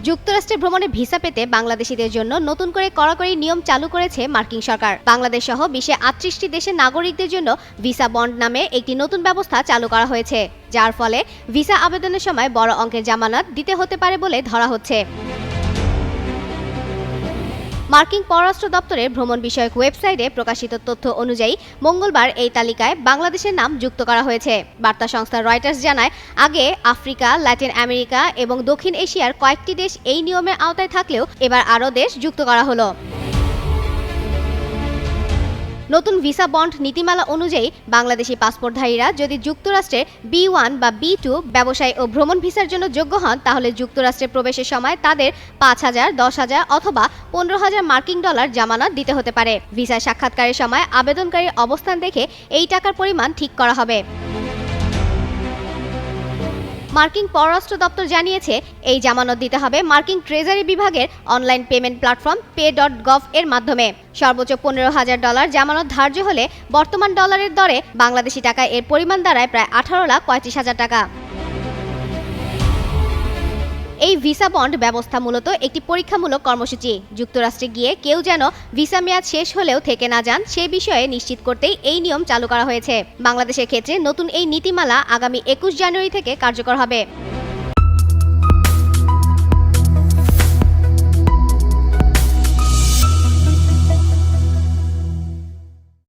যুক্তরাষ্ট্রে ভ্রমণে ভিসা পেতে বাংলাদেশিদের জন্য নতুন করে কড়াকড়ি নিয়ম চালু করেছে মার্কিন সরকার। বাংলাদেশ সহ বিশ্বে ৩৮টি দেশের নাগরিকদের জন্য ভিসা বন্ড নামে একটি নতুন ব্যবস্থা চালু করা হয়েছে, যার ফলে ভিসা আবেদনের সময় বড় অঙ্কের জামানত দিতে হতে পারে বলে ধরা হচ্ছে। মার্কিন পররাষ্ট্র দপ্তরের ভ্রমণ বিষয়ক ওয়েবসাইটে প্রকাশিত তথ্য অনুযায়ী মঙ্গলবার এই তালিকায় বাংলাদেশের নাম যুক্ত করা হয়েছে। বার্তা সংস্থা রয়টার্স জানায়, আগে আফ্রিকা, ল্যাটিন আমেরিকা এবং দক্ষিণ এশিয়ার কয়েকটি দেশ এই নিয়মের আওতায় থাকলেও এবার আরও দেশ যুক্ত করা হলো। নতুন ভিসা বন্ড নীতিমালা অনুযায়ী বাংলাদেশি পাসপোর্টধারীরা যদি যুক্তরাষ্ট্রে B1 বা B2 ব্যবসায় ও ভ্রমণ ভিসার জন্য যোগ্য হন, তাহলে যুক্তরাষ্ট্রে প্রবেশের সময় তাদের ৫,০০০, ১০,০০০ অথবা ১৫,০০০ মার্কিন ডলার জামানত দিতে হতে পারে। ভিসা সাক্ষাৎকারের সময় আবেদনকারীর অবস্থান দেখে এই টাকার পরিমাণ ঠিক করা হবে। মার্কিন পররাষ্ট্র দপ্তর জানিয়েছে, এই জামানত দিতে হবে মার্কিন ট্রেজারি বিভাগের অনলাইন পেমেন্ট প্ল্যাটফর্ম pay.gov এর মাধ্যমে। সর্বোচ্চ $১৫,০০০ জামানত ধার্য হলে বর্তমান ডলারের দরে বাংলাদেশি টাকায় এর পরিমাণ দাঁড়ায় প্রায় ১৮,৩৫,০০০ টাকা। এই ভিসা বন্ড ব্যবস্থা মূলত একটি পরীক্ষামূলক কর্মসূচি। যুক্তরাষ্ট্রে গিয়ে কেউ যেন ভিসা মেয়াদ শেষ হলেও থেকে না যান সে বিষয়ে নিশ্চিত করতেই এই নিয়ম চালু করা হয়েছে। বাংলাদেশের ক্ষেত্রে নতুন এই নীতিমালা আগামী ২১ জানুয়ারি থেকে কার্যকর হবে।